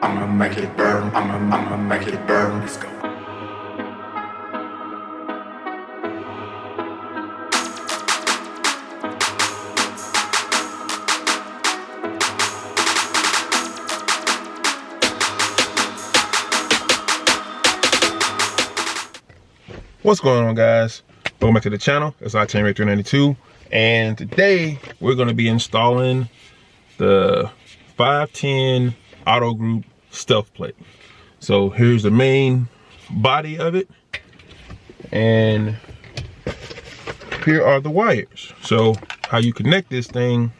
I'ma make it burn. I'ma make it burn. Let's go. What's going on, guys? Welcome back to the channel. It's I10Ray392, and today we're going to be installing the 510 Auto Group Stealth Plate. So here's the main body of it, and here are the wires. So how you connect this thing,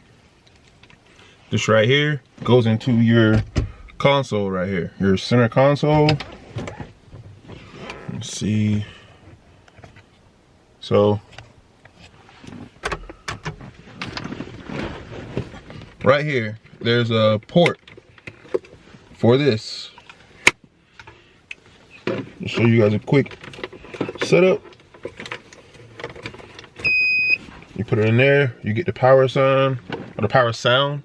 this right here goes into your console right here, your center console. Let's see. So right here, there's a port for this. I'll show you guys a quick setup. You put it in there, you get the power sign, or the power sound.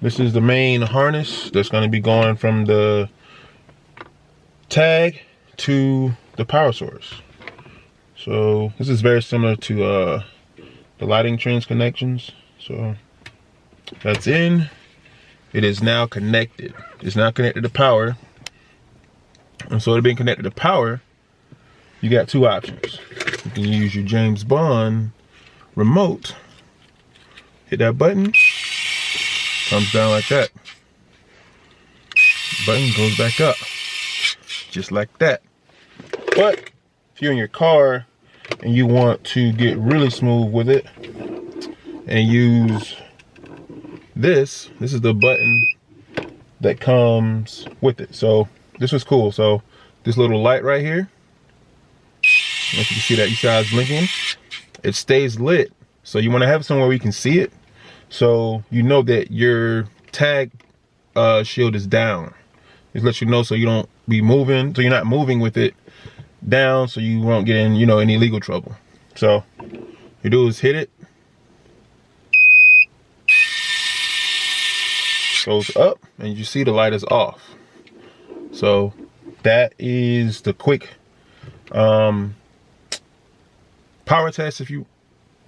This is the main harness that's going to be going from the tag to the power source. So this is very similar to the lighting trans connections. So that's in. It is now connected. It's now connected to power. And so to being connected to power, you got two options. You can use your James Bond remote. Hit that button. Comes down like that. Button goes back up. Just like that. But if you're in your car and you want to get really smooth with it and use this is the button that comes with it. So this was cool. So this little light right here, if you can see that, you see how it's blinking, it stays lit. So you want to have it somewhere where you can see it, so you know that your tag shield is down. It lets you know so you don't be moving, so you're not moving with it down, so you won't get in, any legal trouble. So you do is hit it, goes up, and you see the light is off. So that is the quick power test, if you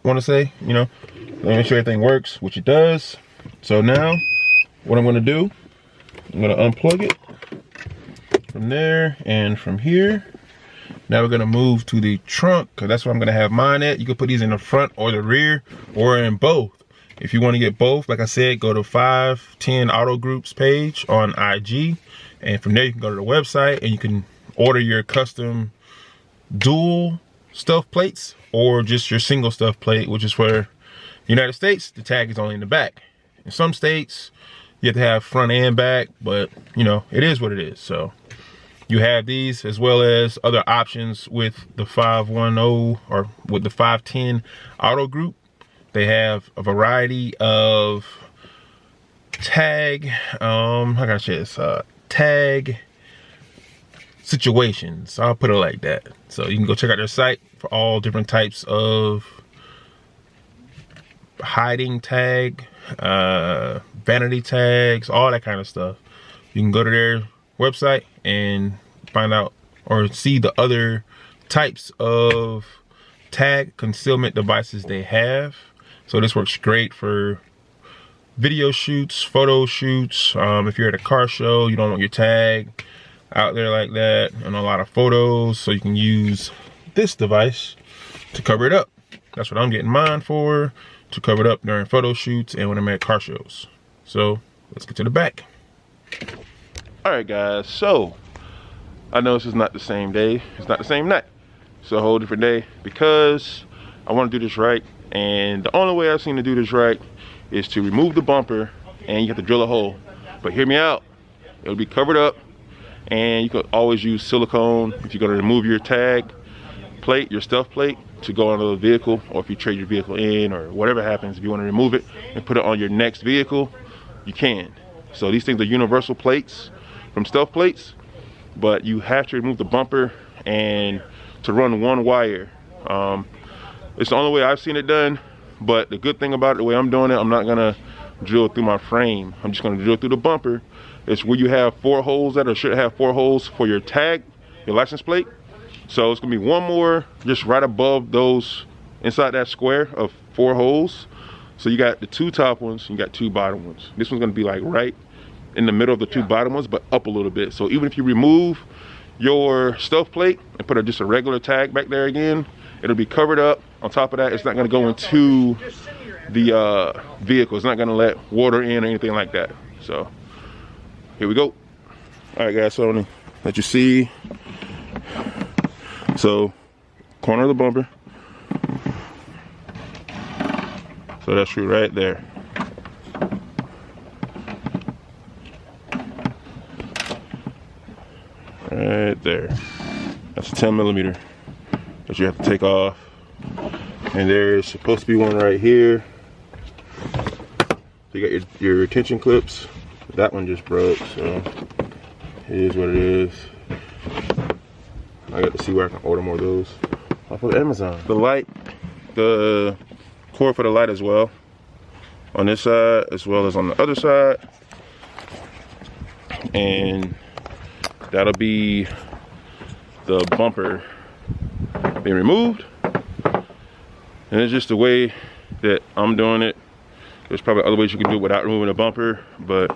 want to say, make sure everything works, which it does. So now what I'm going to do, I'm going to unplug it from there and from here. Now we're gonna move to the trunk, because that's where I'm gonna have mine at. You can put these in the front or the rear or in both. If you want to get both, like I said, go to 510 Auto Group's page on IG, and from there you can go to the website and you can order your custom dual stealth plates or just your single stealth plate, which is for the United States, the tag is only in the back. In some states you have to have front and back, but it is what it is. So you have these as well as other options with the 510 or with the 510 Auto Group. They have a variety of tag, how can I say this? Tag situations. I'll put it like that. So you can go check out their site for all different types of hiding tag, vanity tags, all that kind of stuff. You can go to their website and find out or see the other types of tag concealment devices they have. So this works great for video shoots, photo shoots. If you're at a car show, you don't want your tag out there like that and a lot of photos, so you can use this device to cover it up. That's what I'm getting mine for, to cover it up during photo shoots and when I'm at car shows. So let's get to the back. All right, guys, so I know this is not the same day, it's not the same night, it's a whole different day, because I want to do this right, and the only way I've seen to do this right is to remove the bumper, and you have to drill a hole. But hear me out, it'll be covered up, and you can always use silicone if you're going to remove your tag plate, your stealth plate, to go onto the vehicle, or if you trade your vehicle in or whatever happens, if you want to remove it and put it on your next vehicle, you can. So these things are universal plates from stealth plates, but you have to remove the bumper and to run one wire. It's the only way I've seen it done, but the good thing about it, the way I'm doing it, I'm not gonna drill through my frame. I'm just gonna drill through the bumper. It's where you have 4 holes that, or should have 4 holes for your tag, your license plate. So it's gonna be one more just right above those, inside that square of 4 holes. So you got the 2 top ones, you got 2 bottom ones. This one's gonna be like right in the middle of the 2 bottom ones, but up a little bit. So even if you remove your stuff plate and put just a regular tag back there again, it'll be covered up. On top of that, it's not gonna go into the vehicle. It's not gonna let water in or anything like that. So here we go. All right, guys, so I'm gonna let you see. So corner of the bumper. So that screw right there. Right there. That's a 10 millimeter that you have to take off. And there's supposed to be one right here. You got your retention clips. That one just broke, so it is what it is. I got to see where I can order more of those off of Amazon. The light, the cord for the light as well, on this side as well as on the other side. And that'll be the bumper being removed. And it's just the way that I'm doing it. There's probably other ways you can do it without removing the bumper, but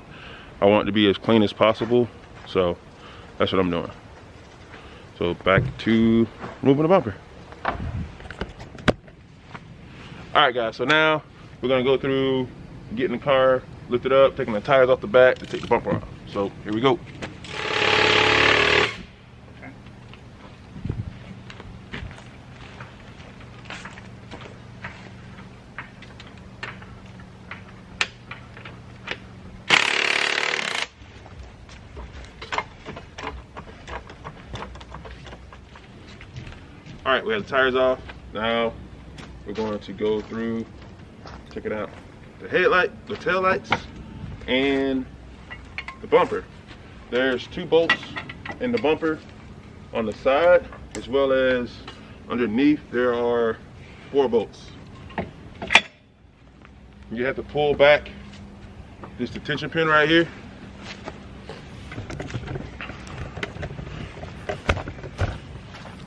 I want it to be as clean as possible. So that's what I'm doing. So back to removing the bumper. All right, guys, so now we're gonna go through getting the car lifted up, taking the tires off the back to take the bumper off. So here we go. All right, we have the tires off. Now we're going to go through, check it out, the headlight, the tail lights, and the bumper. There's 2 bolts in the bumper on the side, as well as underneath there are 4 bolts. You have to pull back this detention pin right here.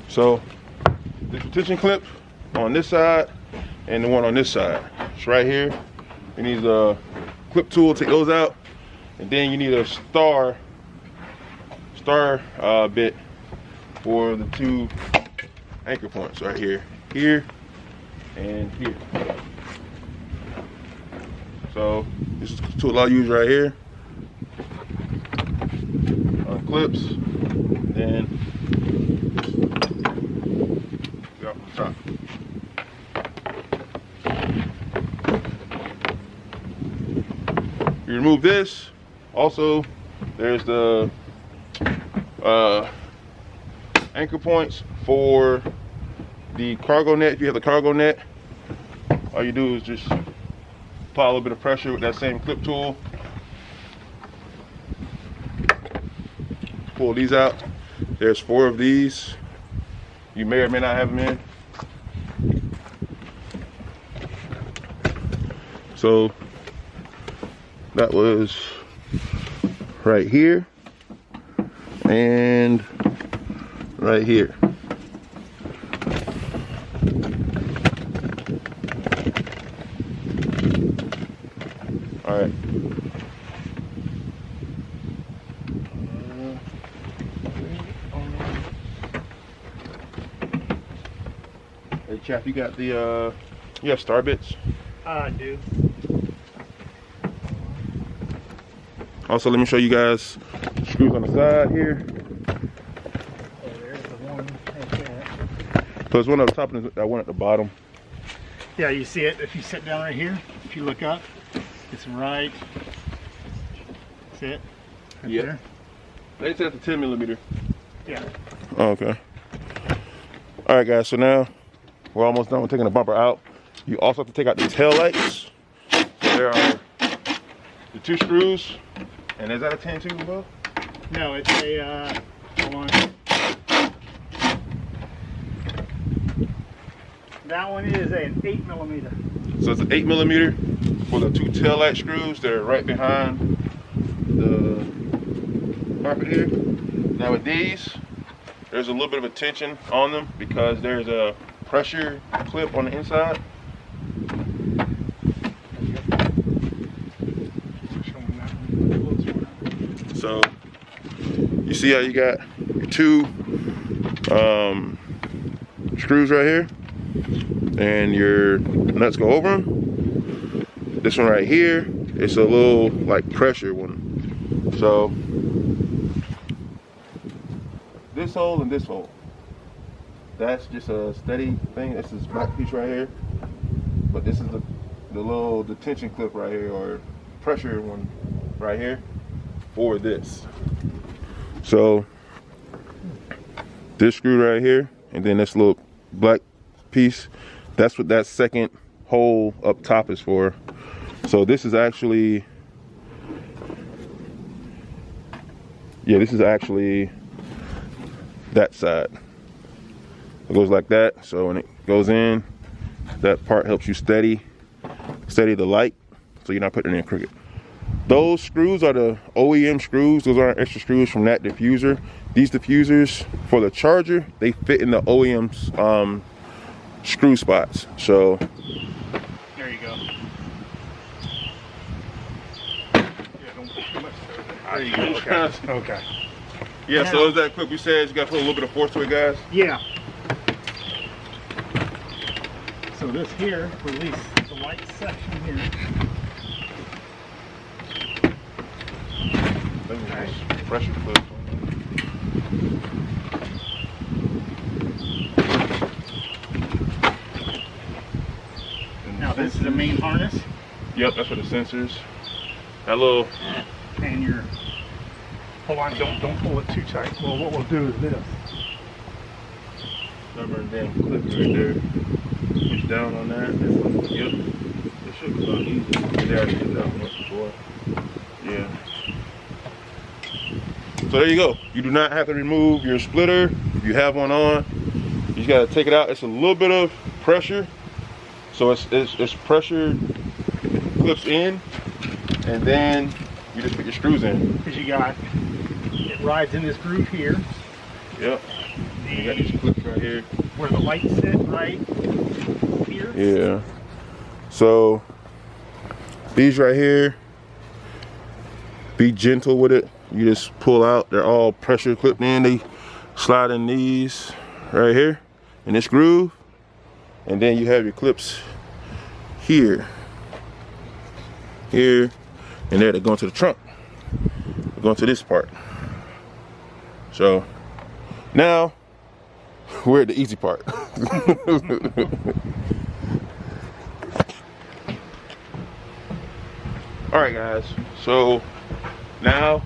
So the detention clip on this side and the one on this side. It's right here. You need a clip tool to take those out, and then you need a star bit for the 2 anchor points right here, and here. So this is the tool I'll use right here. Clips, then up top. You remove this. Also, there's the anchor points for the cargo net. If you have the cargo net, all you do is just apply a little bit of pressure with that same clip tool. Pull these out. There's 4 of these. You may or may not have them in. So that was right here and right here. All right. Hey chap, you got the you have star bits? I do. Also, let me show you guys the screws on the side here. Oh, there's the one. Like that. So there's one at the top and that one at the bottom. Yeah, you see it if you sit down right here. If you look up, it's right. See it? Right Yeah. there. They said it's a 10 millimeter. Yeah. Oh, okay. All right, guys. So now we're almost done with taking the bumper out. You also have to take out the tail lights. So there are the 2 screws. And is that a 10 too, Bo? No, it's a, hold on. That one is an 8 millimeter. So it's an 8mm for the 2 tail light screws. They're right behind the carpet here. Now with these, there's a little bit of a tension on them because there's a pressure clip on the inside. So you see how you got your 2 screws right here, and your nuts go over them. This one right here, it's a little like pressure one. So this hole and this hole, that's just a steady thing. This is black piece right here, but this is the little detention clip right here, or pressure one right here for this. So this screw right here, and then this little black piece, that's what that second hole up top is for. So this is actually, yeah, this is actually that side. It goes like that. So when it goes in, that part helps you steady the light, so you're not putting it in crooked. Those screws are the OEM screws. Those aren't extra screws from that diffuser. These diffusers for the charger, they fit in the OEM's screw spots. So there you go. Yeah, don't put too much to it. There you go. Okay. Okay. yeah, so is that quick? We said you got to put a little bit of force to it, guys. Yeah. So this here release the light section here. Pressure clip. Now this is the main harness. Yep, that's for the sensors. That little. And your, hold on, don't pull it too tight. Well, what we'll do is this. Number and damn clip right there. Push down on that. Yep. It should be about easy. They already did that once before. Yeah. So there you go. You do not have to remove your splitter if you have one on. You just gotta take it out. It's a little bit of pressure. So it's pressure clips in, and then you just put your screws in. Because you got, it rides in this groove here. Yep. You got these clips right here. Where the lights sit, right here. Yeah. So these right here, be gentle with it. You just pull out. They're all pressure clipped in. They slide in these right here in this groove, and then you have your clips here, here, and there. They go into the trunk. They go into this part. So now we're at the easy part. All right, guys. So now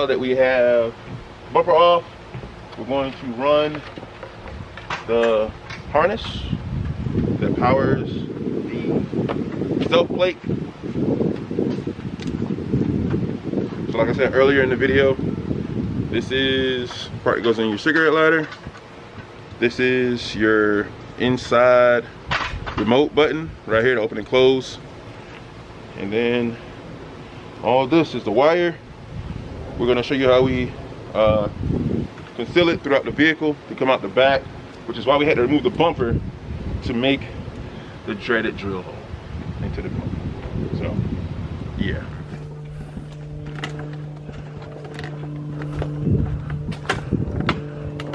that we have bumper off, we're going to run the harness that powers the stealth plate. So like I said earlier in the video, this is the part that goes in your cigarette lighter. This is your inside remote button right here to open and close. And then all this is the wire. We're going to show you how we conceal it throughout the vehicle to come out the back, which is why we had to remove the bumper to make the dreaded drill hole into the bumper. So, yeah.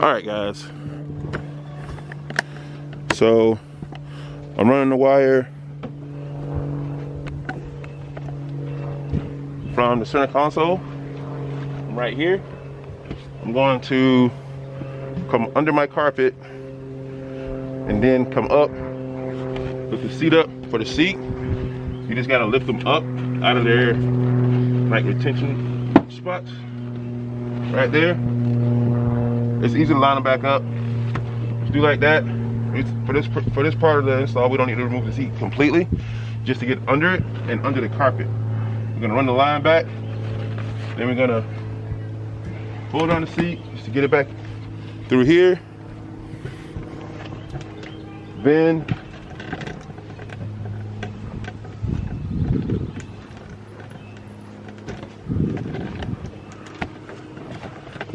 All right, guys. So, I'm running the wire from the center console right here. I'm going to come under my carpet and then come up with the seat up for the seat. You just gotta lift them up out of their like retention spots right there. It's easy to line them back up. Just do like that. For this part of the install, we don't need to remove the seat completely, just to get under it and under the carpet. We're gonna run the line back, then we're gonna pull down the seat just to get it back through here. Then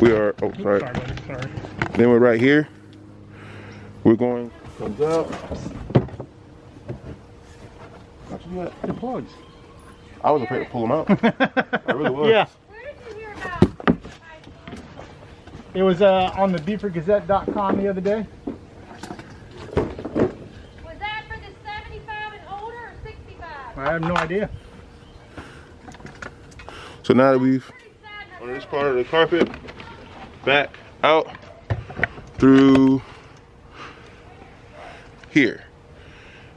We are, oh, sorry. Sorry, buddy, sorry. Then we're right here. We're going, comes out. What you got? The plugs. I was afraid to pull them out. I really was. Yeah. Where did you hear about it? It was on the BeeferGazette.com the other day. Was that for the 75 and older or 65? I have no idea. So now that we've, on this part of the carpet, back out through here.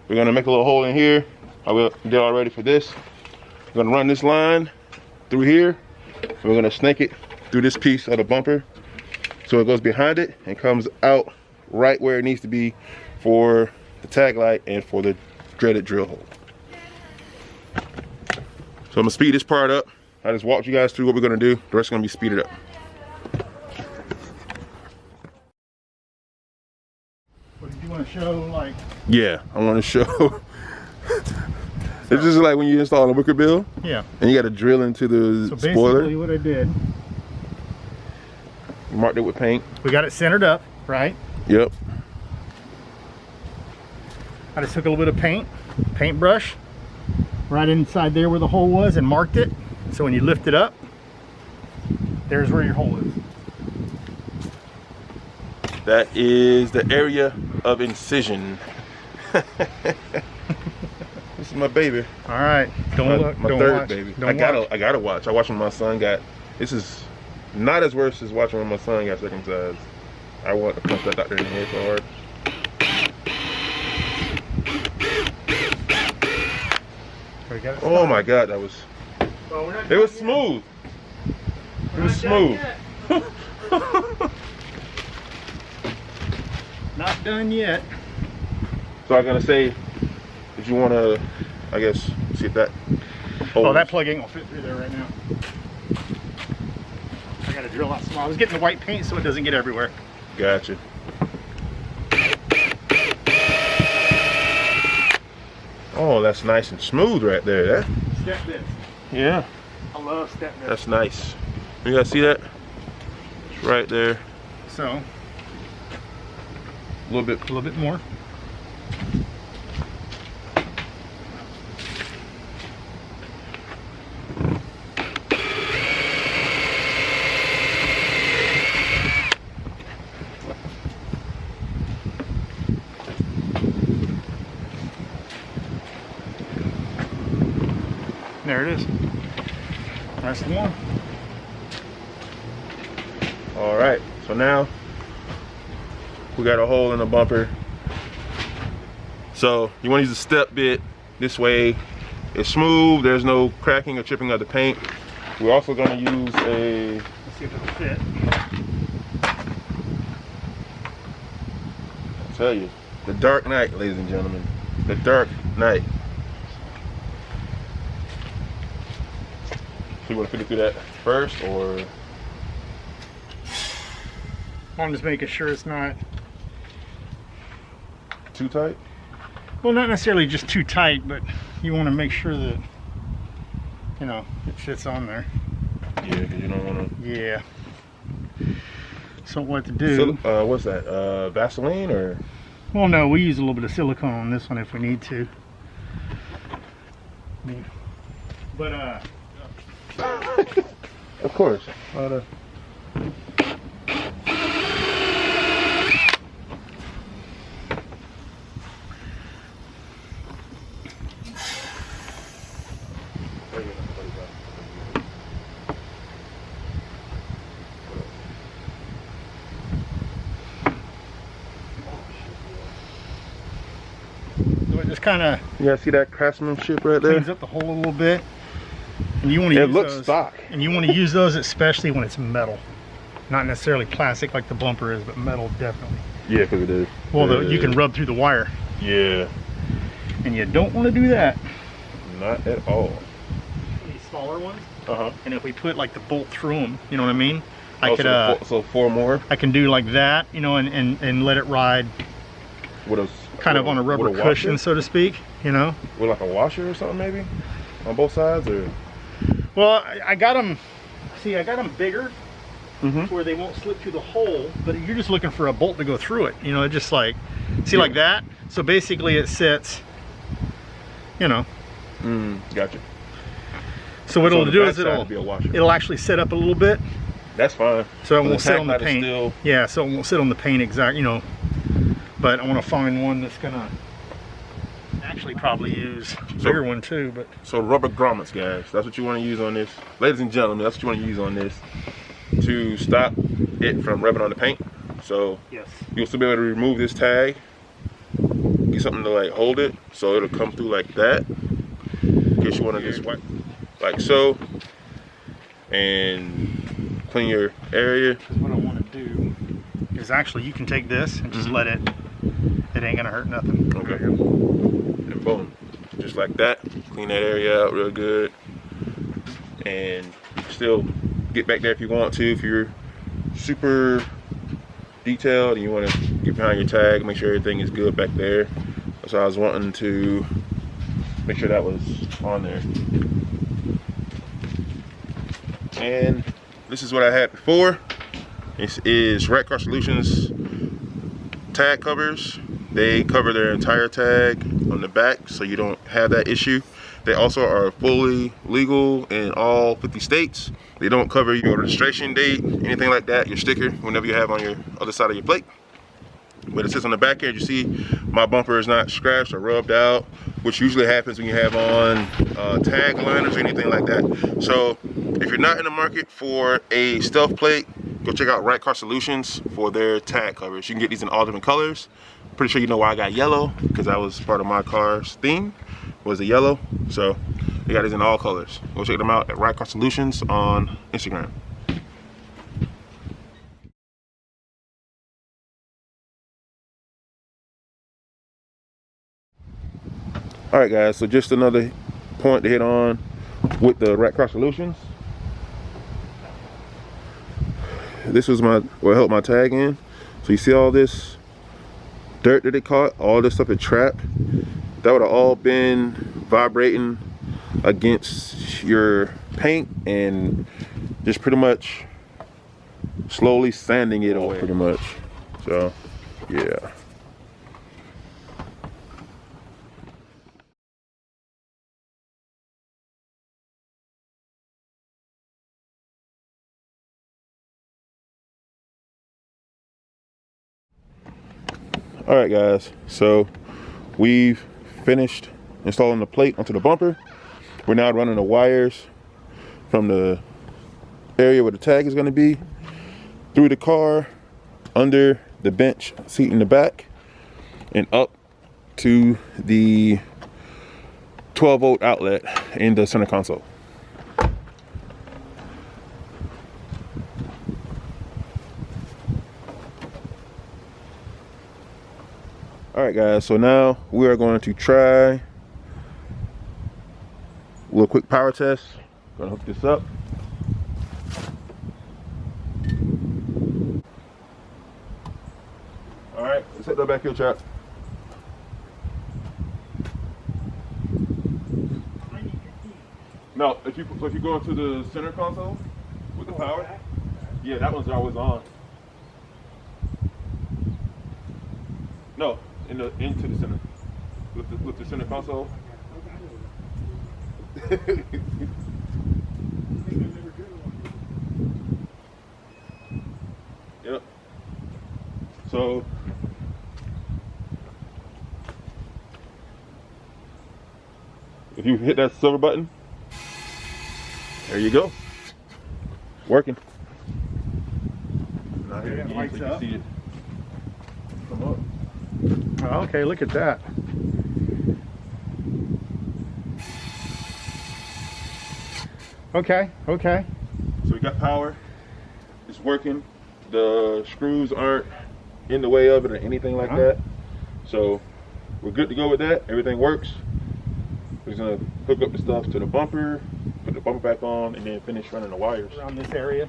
We're gonna make a little hole in here. I did already for this. We're gonna run this line through here. And we're gonna snake it through this piece of the bumper. So it goes behind it and comes out right where it needs to be for the tag light and for the dreaded drill hole. So I'm gonna speed this part up. I just walked you guys through what we're gonna do. The rest is gonna be speeded up. What did you want to show? Like, Yeah, I wanna show. It's just like when you install a wicker bill yeah. and you gotta drill into the So basically, spoiler. what I did, Marked it with paint. we got it centered up, right? Yep. I just took a little bit of paintbrush, right inside there where the hole was, and marked it. So when you lift it up, there's where your hole is. That is the area of incision. This is my baby. All right, don't look, My don't third watch, baby. don't watch. I gotta watch. I watched when my son got. This is not as worse as watching when my son got circumcised. I want to punch that doctor in the head so hard. We got it Oh my God, that was. Well, we're not It was done smooth. yet. It We're was not done smooth. yet. Not done yet. So I'm gonna say, if you want to, I guess, see if that. Oh, that plug ain't gonna fit through there right now. I gotta drill out small. I was getting the white paint so it doesn't get everywhere. Gotcha. Oh, that's nice and smooth right there. That. Step bits. Yeah. I love step bits. That's nice. You guys see that? It's right there. So, A little bit. a little bit more. There it is. That's the one. All right. So now we got a hole in the bumper. So you want to use a step bit. This way it's smooth. There's no cracking or chipping of the paint. We're also going to use a. Let's see if it'll fit. I'll tell you, the dark night, ladies and gentlemen. The dark night. So you want to fit it through that first, or? I'm just making sure it's not, Too tight? well, not necessarily just too tight, but you want to make sure that, you know, it fits on there. Yeah, because you don't want to. Yeah. So what to do? What's that? Vaseline or? Well, no, we use a little bit of silicone on this one if we need to. I mean, but Of course. so it just kind of You guys see that craftsmanship right there? cleans up the hole a little bit. And you want to It use looks those, stock. and you want to use those especially when it's metal, not necessarily plastic like the bumper is, but metal definitely. Yeah, because it is. Well, you can rub through the wire, Yeah. and you don't want to do that. Not at all. These smaller ones, Uh-huh. and if we put like the bolt through them, you know what I mean? So four more I can do like that, you know, and let it ride with a kind of on a rubber with cushion, washer? so to speak, you know? With like a washer or something maybe on both sides, or Well, I got them, see, I got them bigger where they won't slip through the hole, but you're just looking for a bolt to go through it. You know, it just like, see, like that? So basically it sits, you know. Gotcha. So what it'll do is it'll actually set up a little bit. That's fine. So it won't sit on the paint. Yeah, so it won't sit on the paint exactly, you know. But I want to find one that's gonna actually probably use a bigger one too. But so rubber grommets, guys, that's what you want to use on this. Ladies and gentlemen, that's what you want to use on this to stop it from rubbing on the paint. So yes, you'll still be able to remove this tag, get something to like hold it, so it'll come through like that. In case you want to just wipe like so and clean your area. What I want to do is actually, you can take this and just let it ain't gonna hurt nothing. Okay. And boom, just like that, clean that area out real good, and you can still get back there if you want to. If you're super detailed and you want to get behind your tag, make sure everything is good back there. So I was wanting to make sure that was on there. And this is what I had before. This is Rat Car Solutions tag covers. They cover their entire tag on the back, so you don't have that issue. They also are fully legal in all 50 states. They don't cover your registration date, anything like that, your sticker, whenever you have on your other side of your plate. But it sits on the back here. You see my bumper is not scratched or rubbed out, which usually happens when you have on tag liners or anything like that. So if you're not in the market for a stealth plate, go check out Rat Car Solutions for their tag covers. You can get these in all different colors. Pretty sure you know why I got yellow, because that was part of my car's theme, was the yellow. So they got these in all colors. Go check them out at Rat Car Solutions on Instagram. All right, guys, so just another point to hit on with the Rat Car Solutions. This was what held my tag in. So you see all this dirt that it caught, all this stuff it trapped, that would have all been vibrating against your paint and just pretty much slowly sanding it away pretty much. So yeah. All right, guys, so we've finished installing the plate onto the bumper. We're now running the wires from the area where the tag is going to be through the car, under the bench seat in the back, and up to the 12-volt outlet in the center console. All right, guys, so now we are going to try a little quick power test. Gonna hook this up. All right, let's hit that back here, chap. No, if you go into the center console with the power, yeah, that one's always on. No. Into the center. With the center console. Yep. So if you hit that silver button, there you go. Working. Now here again, so you can see it come up. Oh, okay, look at that. Okay, okay. So we got power. It's working. The screws aren't in the way of it or anything like that. So we're good to go with that. Everything works. We're just gonna hook up the stuff to the bumper, put the bumper back on, and then finish running the wires around this area.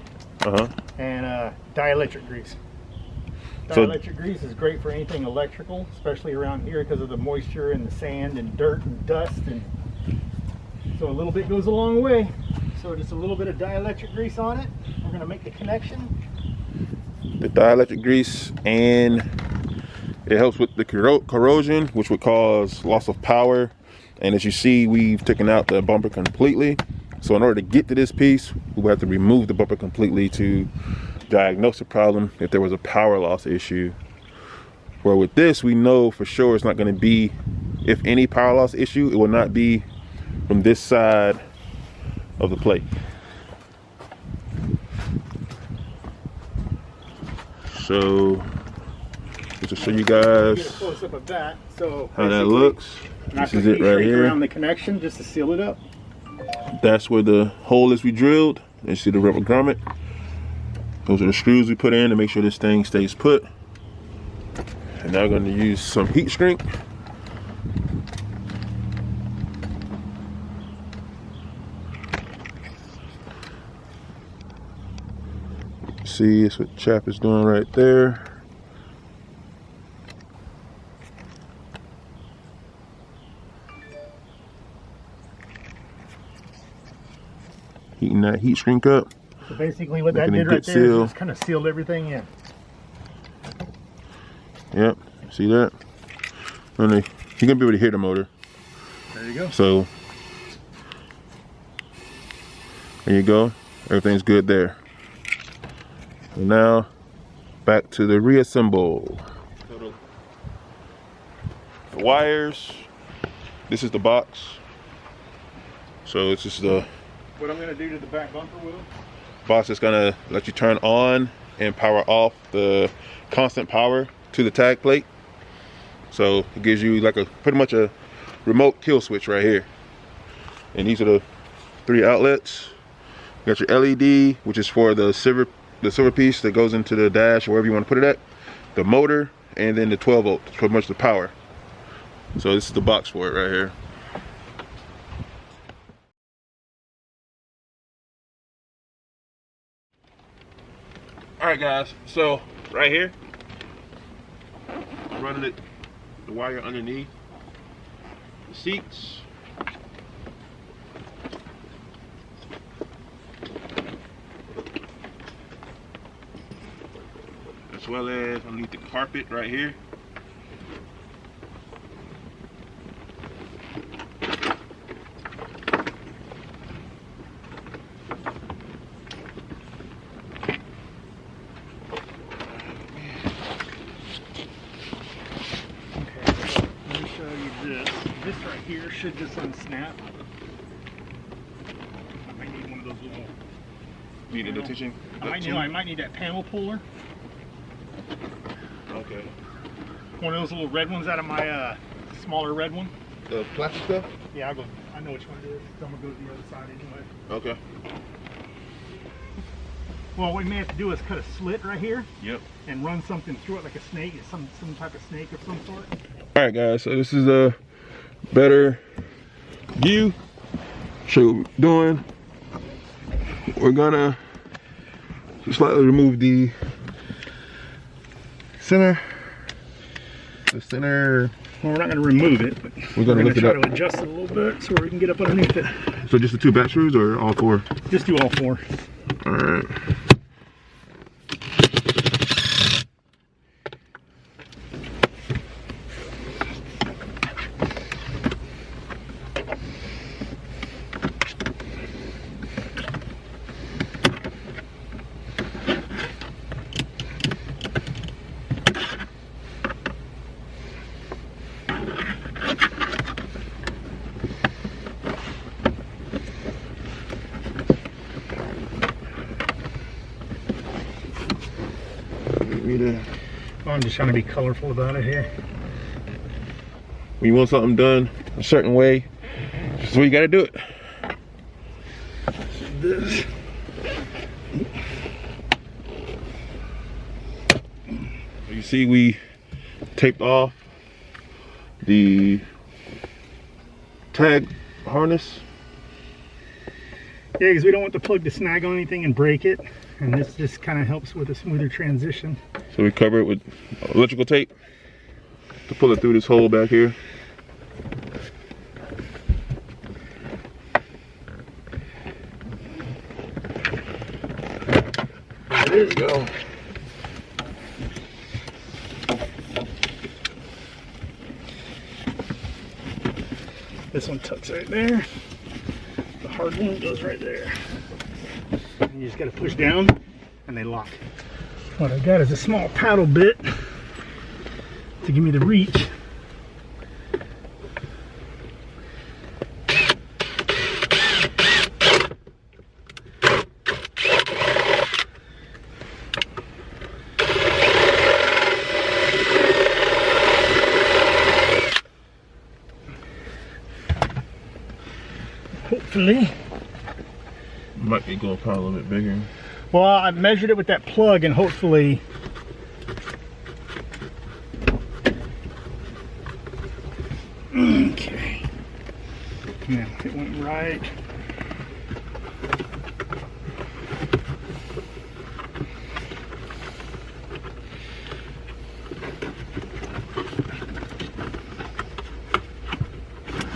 And dielectric grease. Dielectric grease is great for anything electrical, especially around here because of the moisture and the sand and dirt and dust, and so a little bit goes a long way. So just a little bit of dielectric grease on it. We're gonna make the connection. The dielectric grease, and it helps with the corrosion, which would cause loss of power. And as you see, we've taken out the bumper completely. So in order to get to this piece, we would have to remove the bumper completely to diagnose the problem if there was a power loss issue. Where with this, we know for sure it's not going to be, if any power loss issue, it will not be from this side of the plate. So just to show you guys Get a close up of that. So how that looks. This is it right here. Around the connection just to seal it up. That's where the hole is we drilled. You see the rubber grommet. Those are the screws we put in to make sure this thing stays put. And now we're going to use some heat shrink. See, it's what Chap is doing right there. Heating that heat shrink up. So basically what that did right there is just kind of sealed everything in. Yep, see that? And you're gonna be able to hear the motor. There you go. So there you go. Everything's good there. And now back to the reassemble. The wires. This is the box. So it's just the what I'm gonna do to the back bumper with them. Box is gonna let you turn on and power off the constant power to the tag plate. So it gives you like a pretty much a remote kill switch right here. And these are the 3 outlets. You got your LED, which is for the silver piece that goes into the dash or wherever you want to put it at. The motor, and then the 12 volt, pretty much the power. So this is the box for it right here. All right, guys. So right here, I'm running the wire underneath the seats. As well as underneath the carpet right here. This right here should just unsnap. I might need one of those little. Need a detention? I might need that panel puller. Okay. One of those little red ones out of my smaller red one. The plastic stuff? Yeah, I know which one it is. I'm gonna go to the other side anyway. Okay. Well, what we may have to do is cut a slit right here. Yep. And run something through it like a snake, some type of snake of some sort. All right, guys. So this is a better view. Show you what we're doing. We're gonna slightly remove the center. Well, we're not gonna remove it, but we're gonna lift it up. Try to adjust it a little bit so we can get up underneath it. So just the 2 back screws or all 4? Just do all 4. All right. I'm just trying to be colorful about it here. When you want something done a certain way, this is what you gotta do it. This. You see we taped off the tag harness. Yeah, because we don't want the plug to snag on anything and break it. And this just kind of helps with a smoother transition. So we cover it with electrical tape to pull it through this hole back here. it is. Go. This one tucks right there. The hard one goes right there. And you just got to push down and they lock. What I've got is a small paddle bit to give me the reach. Hopefully. Might be going probably a little bit bigger. Well, I measured it with that plug and hopefully okay. Yeah, it went right.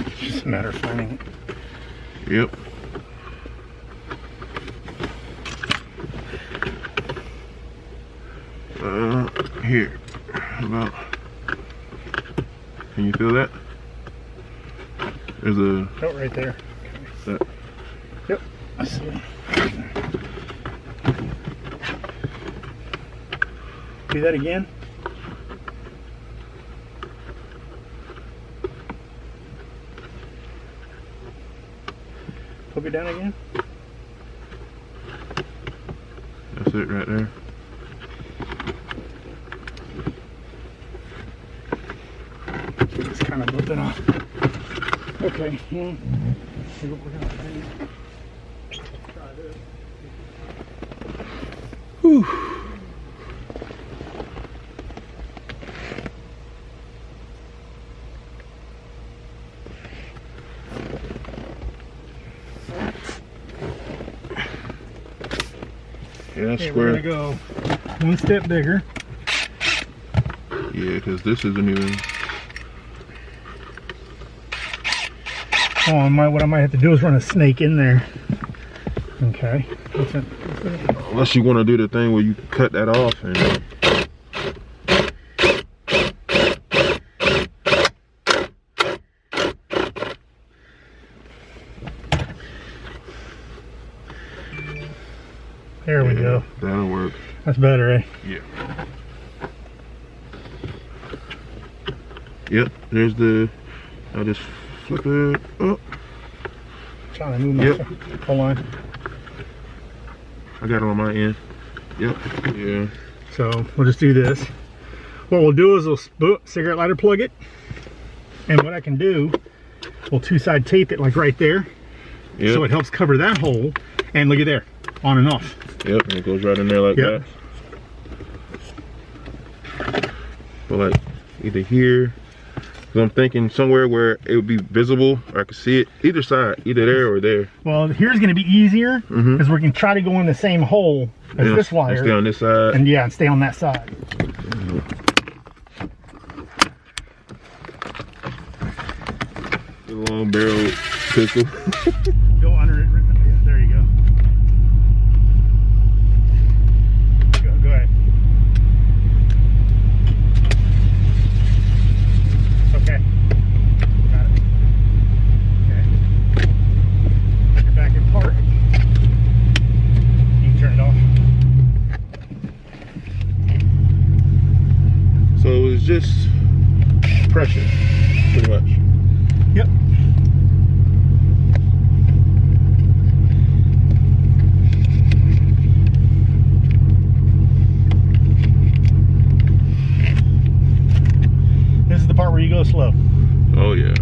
It's just a matter of finding it. Yep. Here. About. Can you feel that? There's a. Oh, right there. That. Yep. I see it. Do that again. Hook it down again. That's it right there. It's kind of bumping off. Okay. See what we're gonna do. Try this. Whew. Yeah, that's Okay, where. we're gonna go one step bigger. Yeah, because this isn't even. Oh, what I might have to do is run a snake in there. Okay. Unless you want to do the thing where you cut that off and. There we go. That'll work. That's better, eh? Yeah. Yep, there's the. I just flip it up. Trying to move my. Yep. Hold on. I got it on my end. Yep. Yeah. So we'll just do this. What we'll do is we'll cigarette lighter plug it, and what I can do, we'll two-side tape it like right there, Yep. so it helps cover that hole. And look at there, on and off. Yep, and it goes right in there like Yep. that. But like either here, because I'm thinking somewhere where it would be visible, or I could see it either side, either there or there. Well, here's going to be easier because we can try to go in the same hole as this And wire, stay on this side. and yeah, and stay on that side. The long barrel pistol. Go under it. Yeah, there you go. Go ahead. Okay. Got it. Okay. Put your back in park. You can turn it off. So it's just pressure, pretty much. Yep. This is the part where you go slow. Oh yeah.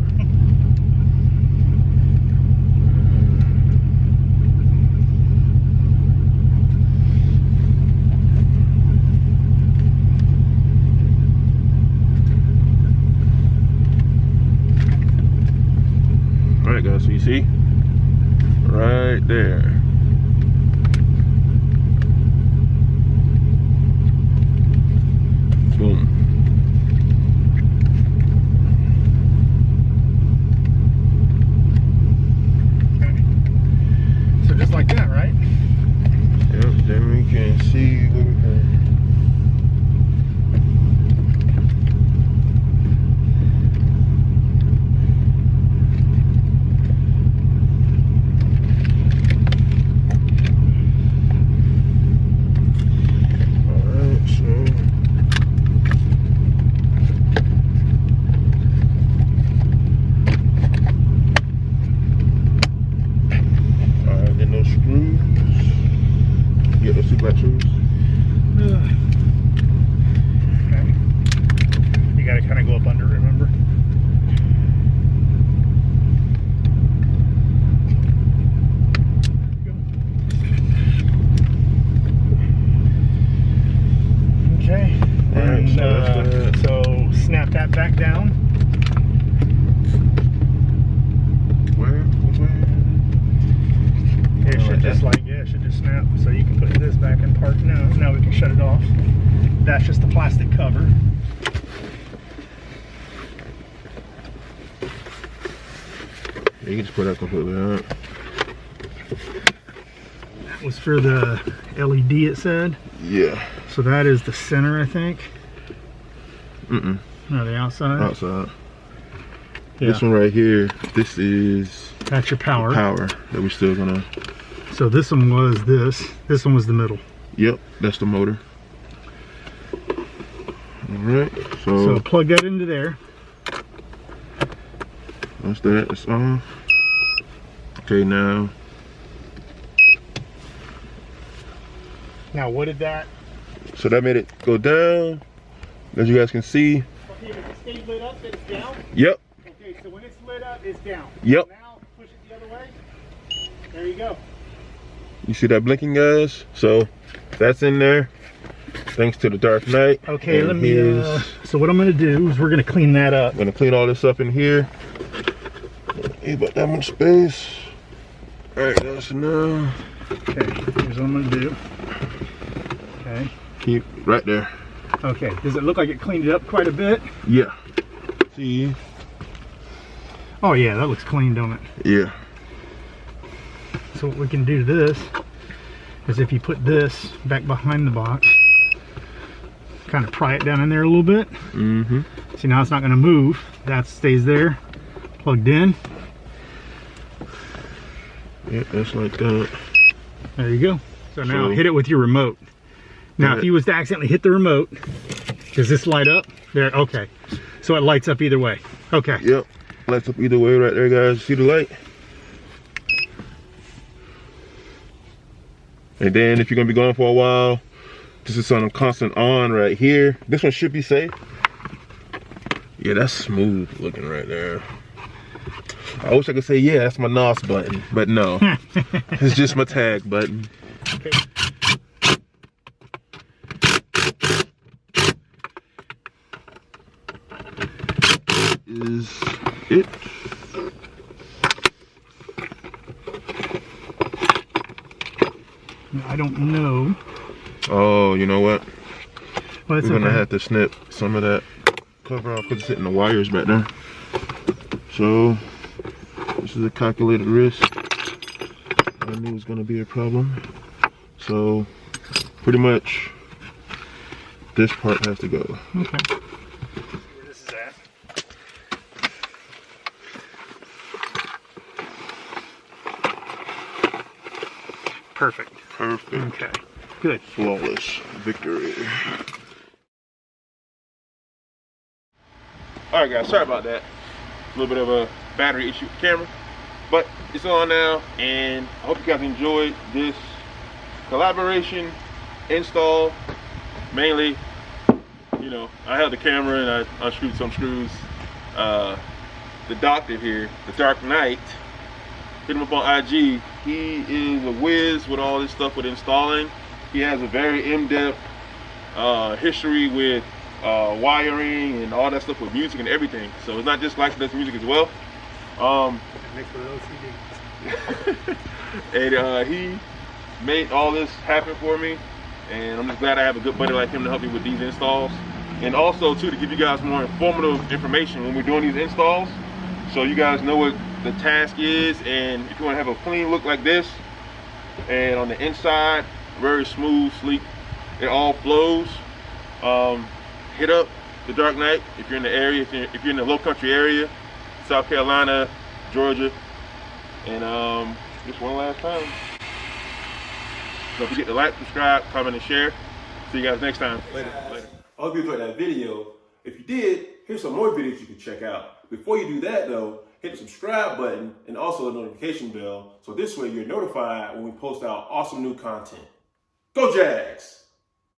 All right, guys. So you see, right there. Boom. So just like that, right? Yep, then we can see shut it off. That's just the plastic cover. Yeah, you can just put that completely out. That was for the LED, it said. Yeah. So that is the center, I think. No, the outside. Outside. Yeah. This one right here, this is that's your power. Power that we're still gonna. So this one was this. This one was the middle. Yep, that's the motor. All right. So plug that into there. That's that. It's on. Okay, now. Now, what did that? So that made it go down. As you guys can see. Okay, if it stays lit up, it's down? Yep. Okay, so when it's lit up, it's down. Yep. Now, push it the other way. There you go. You see that blinking, guys? So that's in there. Thanks to the Dark Knight. Okay, let me. So what I'm going to do is we're going to clean that up. I'm going to clean all this up in here. Hey, about that much space. All right, guys. So now. Okay, here's what I'm going to do. Okay. Keep right there. Okay. Does it look like it cleaned it up quite a bit? Yeah. See. Oh yeah, that looks clean, don't it? Yeah. So what we can do to this is if you put this back behind the box, kind of pry it down in there a little bit. See, now it's not going to move. That stays there, plugged in. Yeah, that's like that. There you go. So now hit it with your remote. Now if you was to accidentally hit the remote, does this light up? There, okay. So it lights up either way. Okay. Yep, lights up either way right there, guys. See the light? And then if you're gonna be gone for a while, this is on a constant on right here. This one should be safe. Yeah, that's smooth looking right there. I wish I could say, yeah, that's my NOS button, but no. It's just my tag button. Okay. Is it? I don't know. Oh, you know what? Well, we're gonna have to snip some of that cover off because it's hitting the wires back there. So this is a calculated risk. I knew it was gonna be a problem. So pretty much this part has to go. Okay. Where this is at. Perfect. Perfect. Okay. Good. Flawless victory. Alright guys, sorry about that. A little bit of a battery issue with the camera. But it's on now, and I hope you guys enjoyed this collaboration install. Mainly, you know, I held the camera and I unscrewed some screws. The doctor here, the Dark Knight, hit him up on IG. He is a whiz with all this stuff with installing. He has a very in-depth history with wiring and all that stuff with music and everything. So it's not just like does music as well. And he made all this happen for me, and I'm just glad I have a good buddy like him to help me with these installs, and also too to give you guys more informative information when we're doing these installs, so you guys know what the task is. And if you want to have a clean look like this, and on the inside very smooth, sleek, it all flows, hit up the Dark Knight if you're in the area, if you're in the low country area, South Carolina, Georgia. And just one last time, don't forget to like, subscribe, comment, and share. See you guys next time. Later. I hope you enjoyed that video. If you did, here's some more videos you can check out. Before you do that though, hit the subscribe button and also the notification bell, so this way you're notified when we post out awesome new content. Go Jags!